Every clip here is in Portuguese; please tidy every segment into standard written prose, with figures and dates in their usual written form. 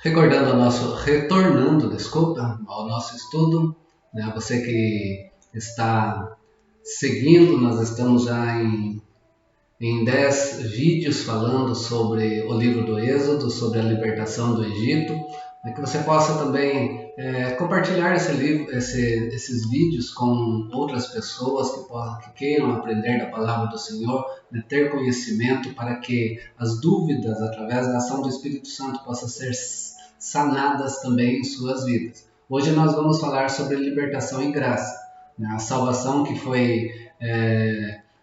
Retornando ao nosso estudo, né? Você que está seguindo, nós estamos já em 10 vídeos falando sobre o livro do Êxodo, sobre a libertação do Egito, que você possa também compartilhar esses vídeos com outras pessoas que queiram aprender da palavra do Senhor, né, ter conhecimento para que as dúvidas, através da ação do Espírito Santo, possam ser sanadas também em suas vidas. Hoje nós vamos falar sobre libertação e graça, né, a salvação que foi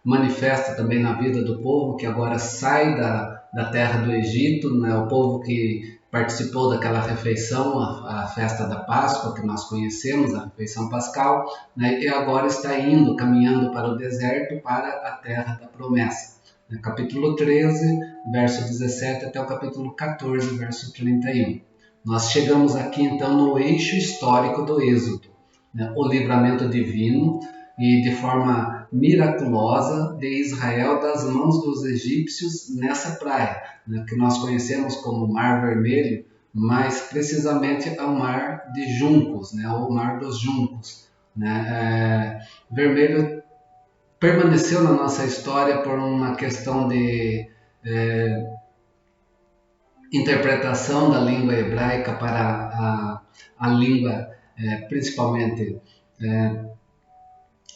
manifesta também na vida do povo que agora sai da terra do Egito, né, o povo que participou daquela refeição, a festa da Páscoa que nós conhecemos, a refeição pascal, né, e agora está caminhando para o deserto, para a terra da promessa. Capítulo 13, verso 17 até o capítulo 14, verso 31. Nós chegamos aqui então no eixo histórico do Êxodo, né, o livramento divino e de forma miraculosa de Israel das mãos dos egípcios nessa praia, né, que nós conhecemos como Mar Vermelho, mais precisamente é o Mar de Juncos, né, o Mar dos Juncos. Né, Vermelho permaneceu na nossa história por uma questão de interpretação da língua hebraica para a língua principalmente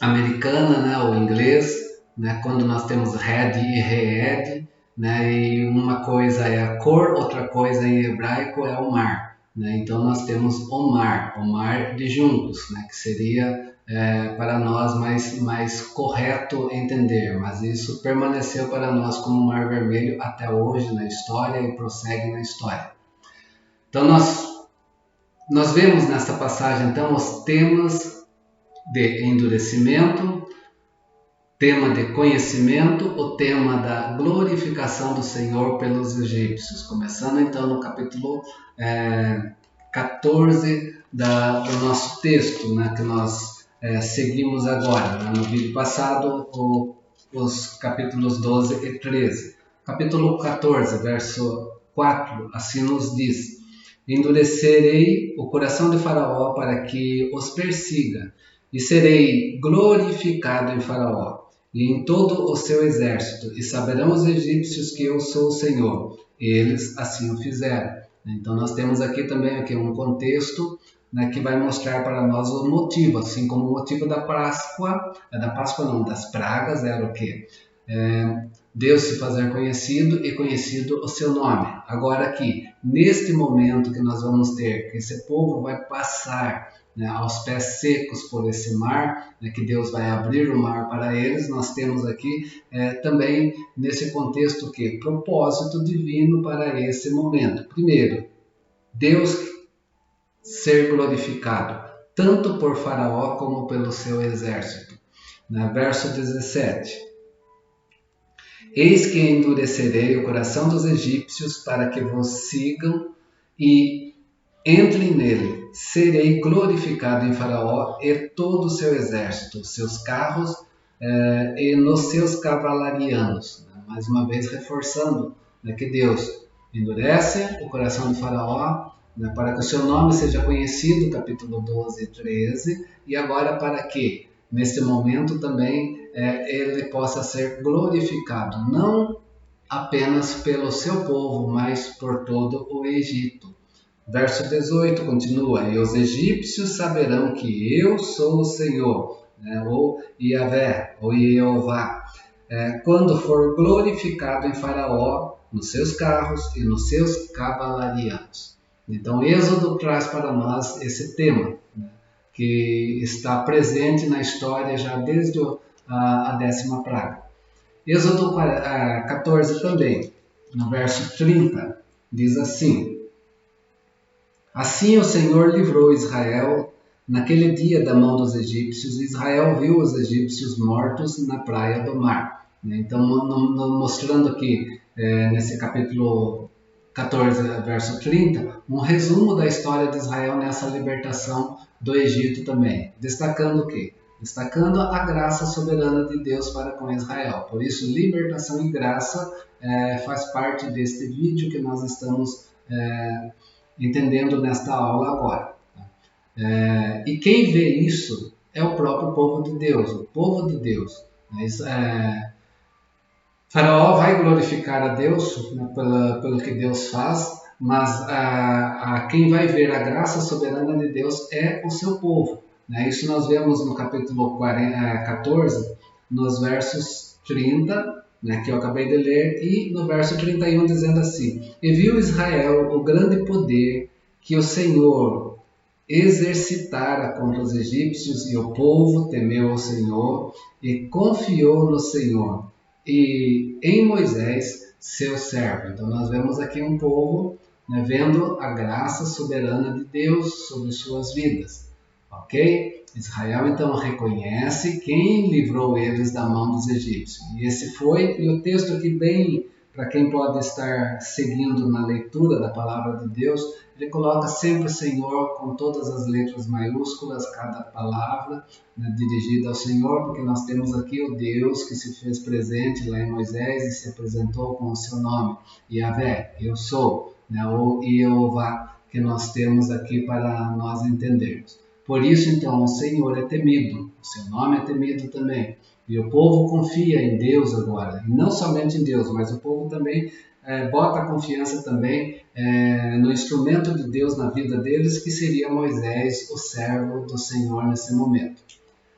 americana, né, o inglês, né, quando nós temos red e reed, né, e uma coisa é a cor, outra coisa em hebraico é o mar, né, então nós temos o mar de Juncos, né, que seria para nós mais correto entender, mas isso permaneceu para nós como Mar Vermelho até hoje na história e prossegue na história. Então nós vemos nesta passagem então os temas de endurecimento, tema de conhecimento, o tema da glorificação do Senhor pelos egípcios, começando então no capítulo 14 do nosso texto, né, que nós seguimos agora, né, no vídeo passado, os capítulos 12 e 13. Capítulo 14, verso 4, assim nos diz: endurecerei o coração de Faraó para que os persiga, e serei glorificado em Faraó e em todo o seu exército, e saberão os egípcios que eu sou o Senhor. Eles assim o fizeram. Então nós temos aqui também um contexto, né, que vai mostrar para nós o motivo, assim como o motivo da Páscoa, das pragas, era o quê? Deus se fazer conhecido e conhecido o seu nome. Agora aqui, neste momento que nós vamos ter, que esse povo vai passar, né, aos pés secos por esse mar, né, que Deus vai abrir o mar para eles, nós temos aqui também nesse contexto que propósito divino para esse momento. Primeiro, Deus ser glorificado, tanto por Faraó como pelo seu exército. Verso 17. Eis que endurecerei o coração dos egípcios para que vos sigam e entrem nele. Serei glorificado em Faraó e todo o seu exército, seus carros e nos seus cavalarianos. Mais uma vez reforçando, né, que Deus endurece o coração de Faraó, né, para que o seu nome seja conhecido, capítulo 12 e 13, e agora para que, neste momento também, ele possa ser glorificado, não apenas pelo seu povo, mas por todo o Egito. Verso 18 continua: e os egípcios saberão que eu sou o Senhor, né, ou Yahvé, ou Jeová, quando for glorificado em Faraó, nos seus carros e nos seus cavalarianos. Então, Êxodo traz para nós esse tema, né, que está presente na história já desde a 10ª praga. Êxodo 14 também, no verso 30, diz assim: assim o Senhor livrou Israel naquele dia da mão dos egípcios, e Israel viu os egípcios mortos na praia do mar. Então, mostrando aqui, nesse capítulo 14, verso 30, um resumo da história de Israel nessa libertação do Egito também. Destacando o quê? Destacando a graça soberana de Deus para com Israel. Por isso, libertação e graça faz parte deste vídeo que nós estamos entendendo nesta aula agora. E quem vê isso é o próprio povo de Deus, o povo de Deus. Faraó vai glorificar a Deus, né, pelo que Deus faz, mas quem vai ver a graça soberana de Deus é o seu povo. Né? Isso nós vemos no capítulo 14, nos versos 30, né, que eu acabei de ler, e no verso 31 dizendo assim: E viu Israel o grande poder que o Senhor exercitara contra os egípcios, e o povo temeu ao Senhor e confiou no Senhor e em Moisés, seu servo. Então nós vemos aqui um povo, né, vendo a graça soberana de Deus sobre suas vidas. Ok? Israel então reconhece quem livrou eles da mão dos egípcios. E o texto aqui bem, para quem pode estar seguindo na leitura da palavra de Deus, ele coloca sempre Senhor com todas as letras maiúsculas, cada palavra, né, dirigida ao Senhor, porque nós temos aqui o Deus que se fez presente lá em Moisés e se apresentou com o seu nome, Yahvé, eu sou, né, ou Jeová, que nós temos aqui para nós entendermos. Por isso, então, o Senhor é temido, o seu nome é temido também. E o povo confia em Deus agora, e não somente em Deus, mas o povo também bota a confiança também no instrumento de Deus na vida deles, que seria Moisés, o servo do Senhor nesse momento.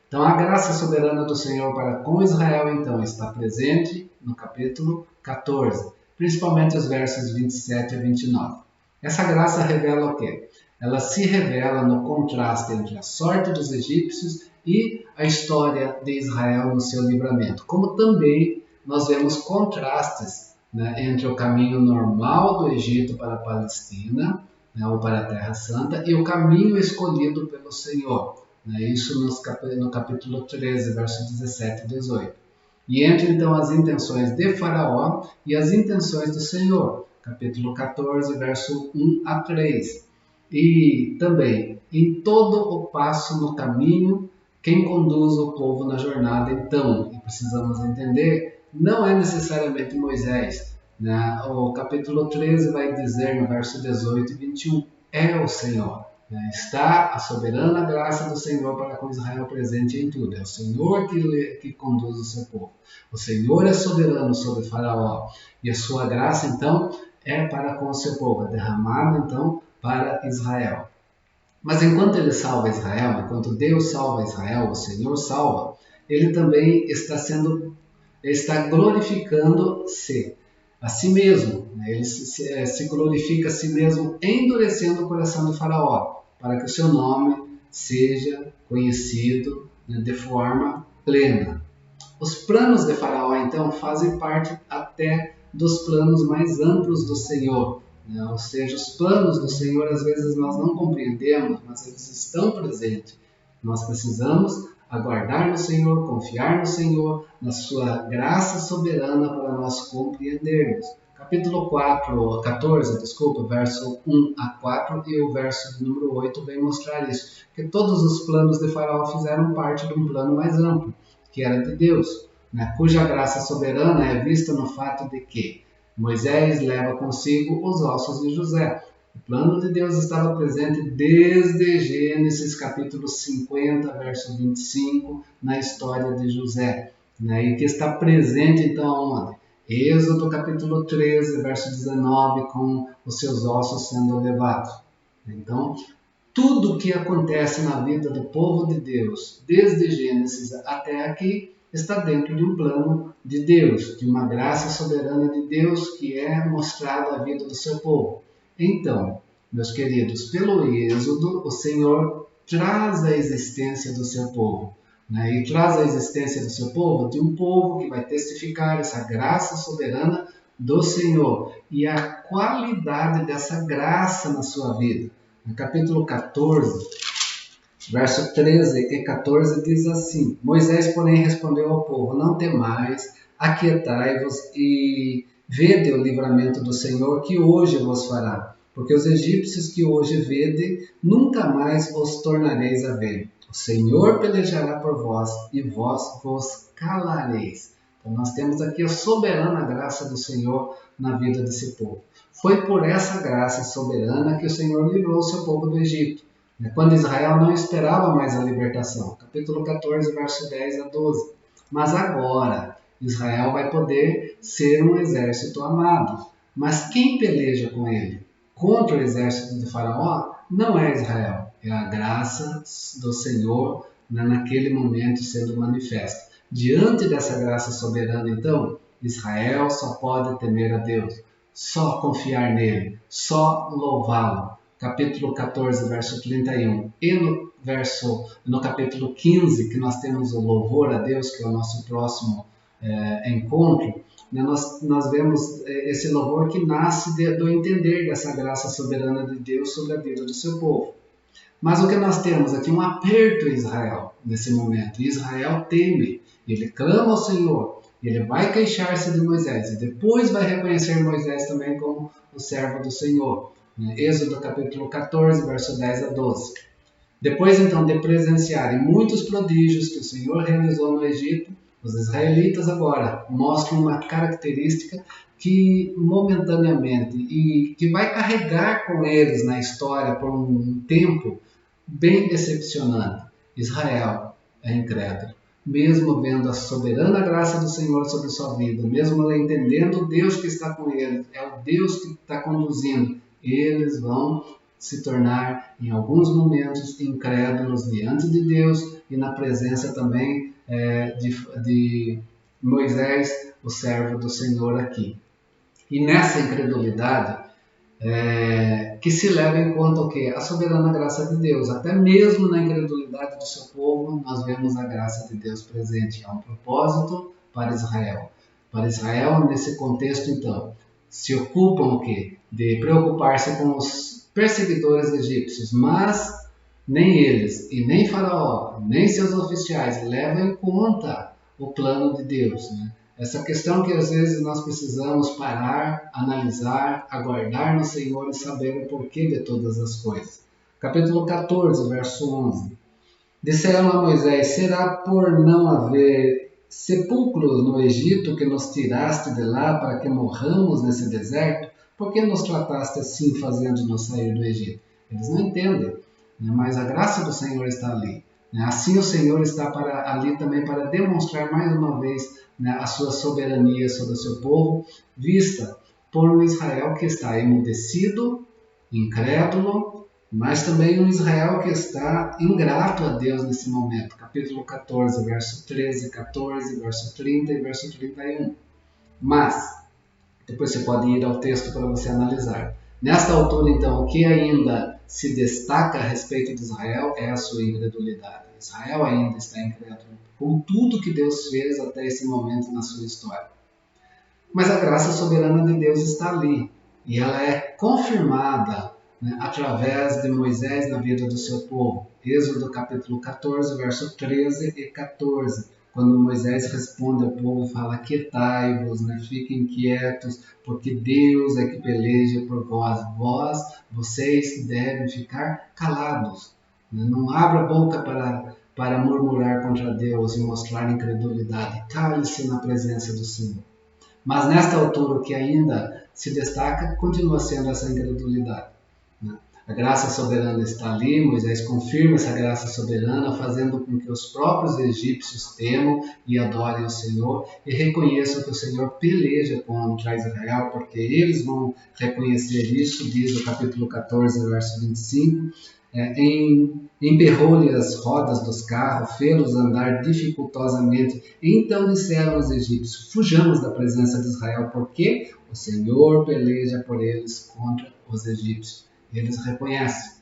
Então, a graça soberana do Senhor para com Israel, então, está presente no capítulo 14, principalmente os versos 27 a 29. Essa graça revela o quê? Ela se revela no contraste entre a sorte dos egípcios e a história de Israel no seu livramento. Como também nós vemos contrastes, né, entre o caminho normal do Egito para a Palestina, né, ou para a Terra Santa, e o caminho escolhido pelo Senhor. Né, isso no capítulo 13, versos 17 e 18. E entre então as intenções de Faraó e as intenções do Senhor. Capítulo 14, verso 1 a 3. E também, em todo o passo no caminho, quem conduz o povo na jornada, então, e precisamos entender, não é necessariamente Moisés. Né? O capítulo 13 vai dizer, no verso 18 e 21, é o Senhor. Né? Está a soberana graça do Senhor para com Israel presente em tudo. É o Senhor que conduz o seu povo. O Senhor é soberano sobre Faraó. E a sua graça, então, é para com o seu povo. É derramada, então, para Israel. Mas enquanto ele salva Israel, enquanto Deus salva Israel, o Senhor salva, ele também está glorificando-se a si mesmo. Né? Ele se glorifica a si mesmo, endurecendo o coração do Faraó, para que o seu nome seja conhecido, né, de forma plena. Os planos de Faraó, então, fazem parte até dos planos mais amplos do Senhor. Né? Ou seja, os planos do Senhor, às vezes, nós não compreendemos, mas eles estão presentes. Nós precisamos aguardar no Senhor, confiar no Senhor, na sua graça soberana para nós compreendermos. Capítulo 14, verso 1 a 4 e o verso número 8 vem mostrar isso. Que todos os planos de Faraó fizeram parte de um plano mais amplo, que era de Deus, né? Cuja graça soberana é vista no fato de que Moisés leva consigo os ossos de José. O plano de Deus estava presente desde Gênesis capítulo 50, verso 25, na história de José, né? E que está presente então onde? Êxodo capítulo 13, verso 19, com os seus ossos sendo levados. Então, tudo o que acontece na vida do povo de Deus, desde Gênesis até aqui, está dentro de um plano de Deus, de uma graça soberana de Deus que é mostrada à vida do seu povo. Então, meus queridos, pelo Êxodo, o Senhor traz a existência do seu povo. Né? E traz a existência do seu povo, de um povo que vai testificar essa graça soberana do Senhor e a qualidade dessa graça na sua vida. No capítulo 14, verso 13 e 14 diz assim: Moisés, porém, respondeu ao povo: Não temais, aquietai-vos e vede o livramento do Senhor que hoje vos fará. Porque os egípcios que hoje vede, nunca mais os tornareis a ver. O Senhor pelejará por vós e vós vos calareis. Então nós temos aqui a soberana graça do Senhor na vida desse povo. Foi por essa graça soberana que o Senhor livrou o seu povo do Egito, quando Israel não esperava mais a libertação. Capítulo 14, verso 10 a 12. Mas agora, Israel vai poder ser um exército amado. Mas quem peleja com ele? Contra o exército de Faraó? Não é Israel, é a graça do Senhor naquele momento sendo manifesta. Diante dessa graça soberana, então, Israel só pode temer a Deus, só confiar nele, só louvá-lo. Capítulo 14, verso 31. E no capítulo 15, que nós temos o louvor a Deus, que é o nosso próximo encontro, nós vemos esse louvor que nasce do entender dessa graça soberana de Deus sobre a vida do seu povo. Mas o que nós temos aqui? Um aperto em Israel nesse momento. Israel teme, ele clama ao Senhor, ele vai queixar-se de Moisés e depois vai reconhecer Moisés também como o servo do Senhor. Êxodo capítulo 14, verso 10 a 12. Depois então de presenciarem muitos prodígios que o Senhor realizou no Egito, os israelitas agora mostram uma característica que momentaneamente e que vai carregar com eles na história por um tempo bem decepcionante. Israel é incrédulo. Mesmo vendo a soberana graça do Senhor sobre sua vida, mesmo entendendo o Deus que está com eles, é o Deus que está conduzindo, eles vão se tornar, em alguns momentos, incrédulos diante de Deus e na presença também de Moisés, o servo do Senhor aqui. E nessa incredulidade, que se leva em conta o quê? A soberana graça de Deus. Até mesmo na incredulidade do seu povo, nós vemos a graça de Deus presente. Há um propósito para Israel. Para Israel, nesse contexto, então, se ocupam o quê? De preocupar-se com os perseguidores egípcios, mas nem eles, e nem Faraó, nem seus oficiais levam em conta o plano de Deus, Essa questão que às vezes nós precisamos parar, analisar, aguardar no Senhor e saber o porquê de todas as coisas. Capítulo 14, verso 11. Disseram a Moisés: será por não haver sepulcros no Egito que nos tiraste de lá para que morramos nesse deserto? Por que nos trataste assim, fazendo-nos sair do Egito? Eles não entendem, mas a graça do Senhor está ali. Assim o Senhor está ali também para demonstrar mais uma vez a sua soberania sobre o seu povo, vista por um Israel que está emudecido, incrédulo, mas também um Israel que está ingrato a Deus nesse momento. Capítulo 14, verso 13, 14, verso 30 e verso 31. Mas, depois você pode ir ao texto para você analisar. Nesta altura, então, o que ainda se destaca a respeito de Israel é a sua incredulidade. Israel ainda está incrédulo com tudo que Deus fez até esse momento na sua história. Mas a graça soberana de Deus está ali e ela é confirmada através de Moisés na vida do seu povo. Êxodo capítulo 14, verso 13 e 14. Quando Moisés responde ao povo e fala: aquietai-vos, fiquem quietos, porque Deus é que peleja por vós. Vocês devem ficar calados. Não abra a boca para murmurar contra Deus e mostrar incredulidade. Cale-se na presença do Senhor. Mas nesta altura, o que ainda se destaca continua sendo essa incredulidade. A graça soberana está ali, Moisés confirma essa graça soberana, fazendo com que os próprios egípcios temam e adorem o Senhor e reconheçam que o Senhor peleja contra Israel, porque eles vão reconhecer isso, diz o capítulo 14, verso 25, emperrou-lhe as rodas dos carros, fê-los andar dificultosamente. Então disseram os egípcios: fujamos da presença de Israel, porque o Senhor peleja por eles contra os egípcios. Eles reconhecem.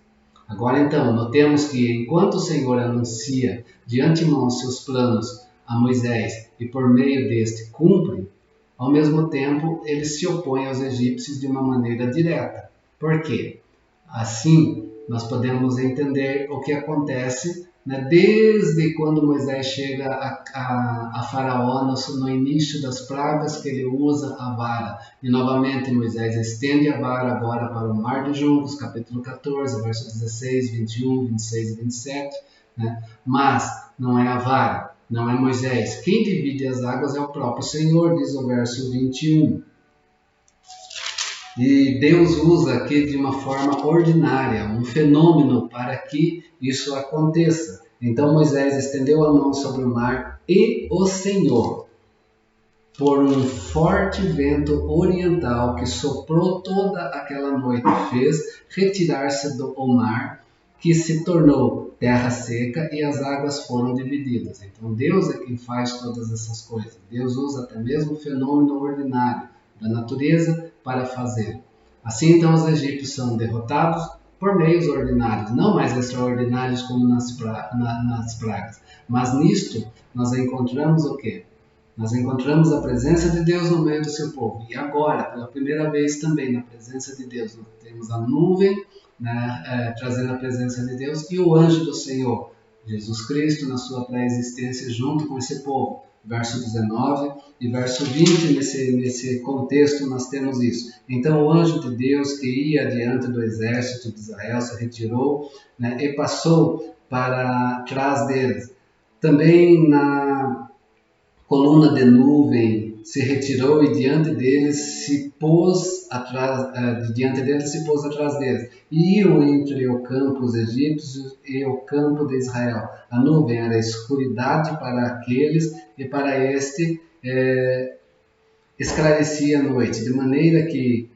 Agora então, notemos que enquanto o Senhor anuncia de antemão seus planos a Moisés e por meio deste cumpre, ao mesmo tempo ele se opõe aos egípcios de uma maneira direta. Por quê? Assim, nós podemos entender o que acontece desde quando Moisés chega a Faraó no início das pragas, que ele usa a vara. E novamente Moisés estende a vara agora para o Mar de Juncos, capítulo 14, versos 16, 21, 26 e 27. Mas não é a vara, não é Moisés. Quem divide as águas é o próprio Senhor, diz o verso 21. E Deus usa aqui de uma forma ordinária, um fenômeno para que isso aconteça. Então Moisés estendeu a mão sobre o mar e o Senhor, por um forte vento oriental que soprou toda aquela noite, fez retirar-se do mar, que se tornou terra seca e as águas foram divididas. Então Deus é quem faz todas essas coisas. Deus usa até mesmo o fenômeno ordinário da natureza para fazer. Assim então os egípcios são derrotados por meios ordinários, não mais extraordinários como nas pragas. Mas nisto nós encontramos o quê? Nós encontramos a presença de Deus no meio do seu povo. E agora, pela primeira vez também, na presença de Deus, nós temos a nuvem, né, trazendo a presença de Deus, e o anjo do Senhor, Jesus Cristo, na sua pré-existência, junto com esse povo. Verso 19 e verso 20, nesse contexto, nós temos isso. Então, o anjo de Deus que ia diante do exército de Israel se retirou, né, e passou para trás deles. Também na coluna de nuvem se retirou e diante deles se pôs atrás deles, e iam entre o campo os egípcios e o campo de Israel. A nuvem era escuridade para aqueles e para este esclarecia a noite, de maneira que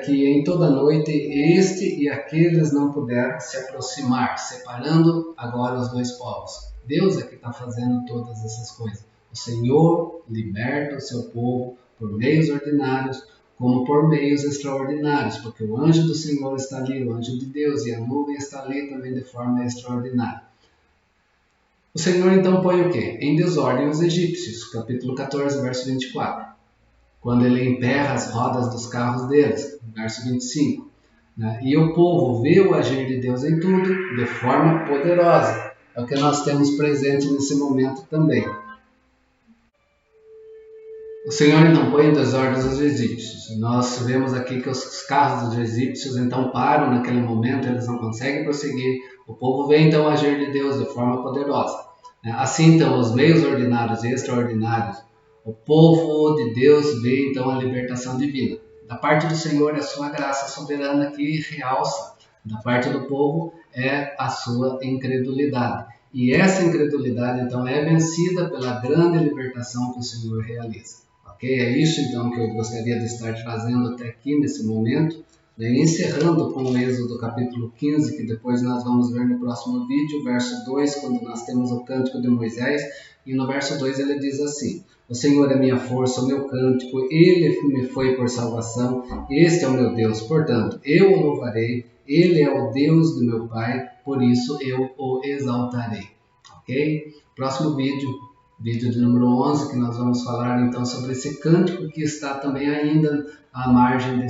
em toda noite este e aqueles não puderam se aproximar, separando agora os dois povos. Deus é que está fazendo todas essas coisas. O Senhor liberta o seu povo por meios ordinários, como por meios extraordinários, porque o anjo do Senhor está ali, o anjo de Deus, e a nuvem está ali também de forma extraordinária. O Senhor então põe o quê? Em desordem os egípcios, capítulo 14, verso 24. Quando ele emperra as rodas dos carros deles, verso 25. Né? E o povo vê o agir de Deus em tudo de forma poderosa. É o que nós temos presente nesse momento também. O Senhor então põe em desordem os egípcios. Nós vemos aqui que os carros dos egípcios então param naquele momento, eles não conseguem prosseguir. O povo vê então o agir de Deus de forma poderosa. Assim então, os meios ordinários e extraordinários, o povo de Deus vê então a libertação divina. Da parte do Senhor é a sua graça soberana que realça. Da parte do povo é a sua incredulidade. E essa incredulidade então é vencida pela grande libertação que o Senhor realiza. Ok? É isso então que eu gostaria de estar trazendo até aqui nesse momento, né? Encerrando com o Êxodo capítulo 15, que depois nós vamos ver no próximo vídeo, verso 2, quando nós temos o cântico de Moisés, e no verso 2 ele diz assim: o Senhor é minha força, o meu cântico, ele me foi por salvação, este é o meu Deus, portanto, eu o louvarei, ele é o Deus do meu Pai, por isso eu o exaltarei. Ok? Próximo vídeo de número 11, que nós vamos falar então sobre esse cântico que está também ainda à margem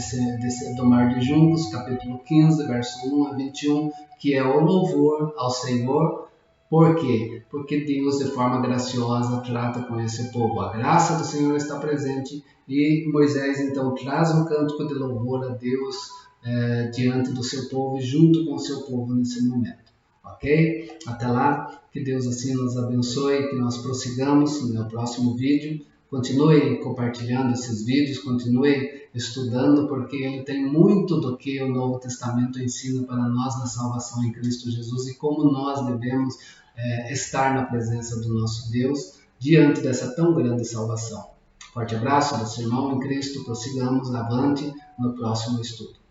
do Mar de Juncos, capítulo 15, verso 1 a 21, que é o louvor ao Senhor. Por quê? Porque Deus, de forma graciosa, trata com esse povo. A graça do Senhor está presente e Moisés, então, traz um cântico de louvor a Deus diante do seu povo e junto com o seu povo nesse momento. Ok? Até lá, que Deus assim nos abençoe, que nós prossigamos no próximo vídeo. Continue compartilhando esses vídeos, continue estudando, porque ele tem muito do que o Novo Testamento ensina para nós na salvação em Cristo Jesus e como nós devemos estar na presença do nosso Deus diante dessa tão grande salvação. Forte abraço, nosso irmão em Cristo, prossigamos avante no próximo estudo.